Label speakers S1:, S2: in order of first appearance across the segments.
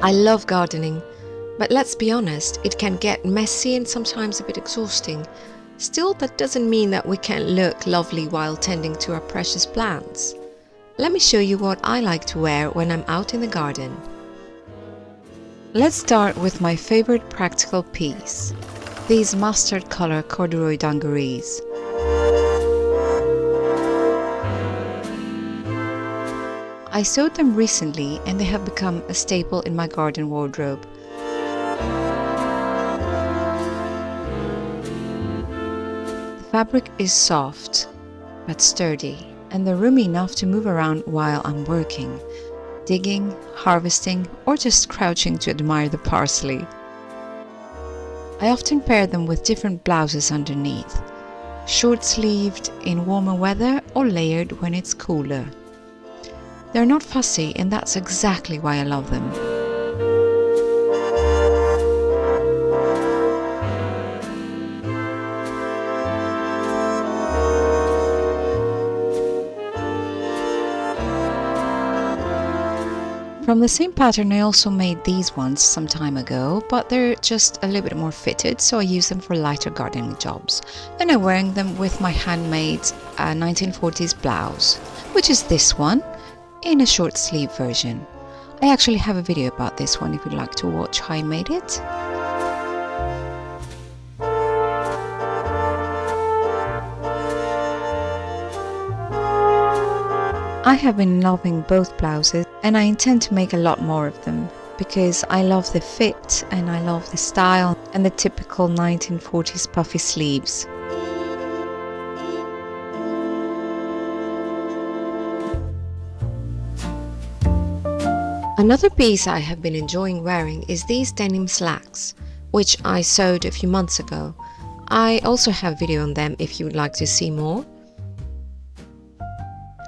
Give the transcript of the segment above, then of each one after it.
S1: I love gardening, but let's be honest, it can get messy and sometimes a bit exhausting. Still, that doesn't mean that we can't look lovely while tending to our precious plants. Let me show you what I like to wear when I'm out in the garden. Let's start with my favorite practical piece, these mustard color corduroy dungarees. I sewed them recently and they have become a staple in my garden wardrobe. The fabric is soft but sturdy and they're roomy enough to move around while I'm working, digging, harvesting, or just crouching to admire the parsley. I often pair them with different blouses underneath, short-sleeved in warmer weather or layered when it's cooler. They're not fussy, and that's exactly why I love them. From the same pattern, I also made these ones some time ago, but they're just a little bit more fitted, so I use them for lighter gardening jobs. And I'm wearing them with my handmade 1940s blouse, which is this one, in a short sleeve version. I actually have a video about this one if you'd like to watch how I made it. I have been loving both blouses and I intend to make a lot more of them because I love the fit and I love the style and the typical 1940s puffy sleeves. Another piece I have been enjoying wearing is these denim slacks, which I sewed a few months ago. I also have a video on them if you would like to see more.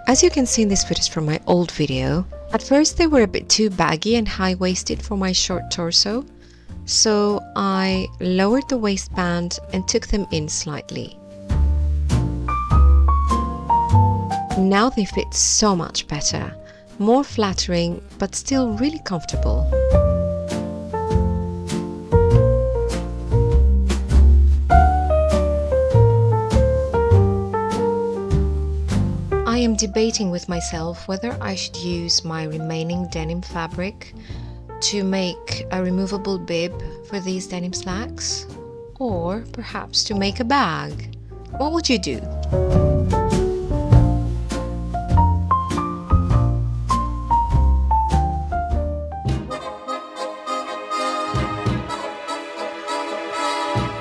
S1: As you can see in this footage from my old video, at first they were a bit too baggy and high-waisted for my short torso, so I lowered the waistband and took them in slightly. Now they fit so much better. More flattering, but still really comfortable. I am debating with myself whether I should use my remaining denim fabric to make a removable bib for these denim slacks, or perhaps to make a bag. What would you do?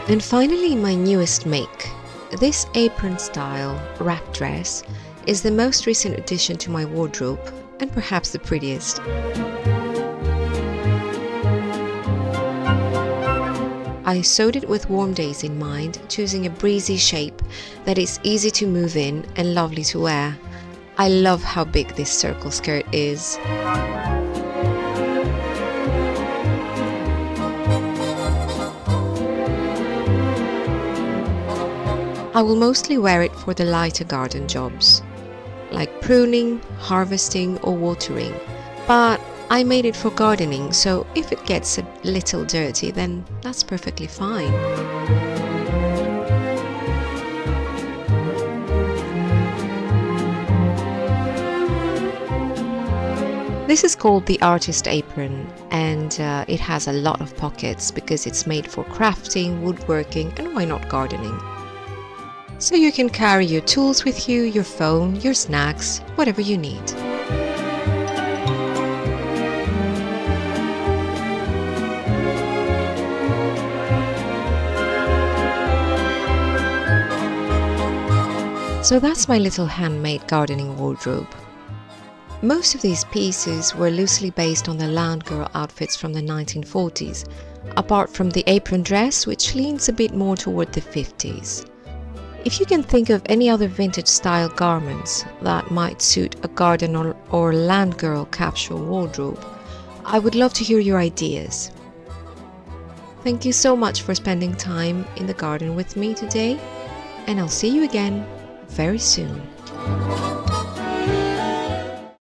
S1: And finally, my newest make. This apron style wrap dress is the most recent addition to my wardrobe and perhaps the prettiest. I sewed it with warm days in mind, choosing a breezy shape that is easy to move in and lovely to wear. I love how big this circle skirt is. I will mostly wear it for the lighter garden jobs, like pruning, harvesting or watering, but I made it for gardening, so if it gets a little dirty, then that's perfectly fine. This is called the Artist Apron, and it has a lot of pockets because it's made for crafting, woodworking and why not gardening. So you can carry your tools with you, your phone, your snacks, whatever you need. So that's my little handmade gardening wardrobe. Most of these pieces were loosely based on the lounge girl outfits from the 1940s, apart from the apron dress, which leans a bit more toward the 50s. If you can think of any other vintage style garments that might suit a garden or land girl capsule wardrobe, I would love to hear your ideas. Thank you so much for spending time in the garden with me today, and I'll see you again very soon.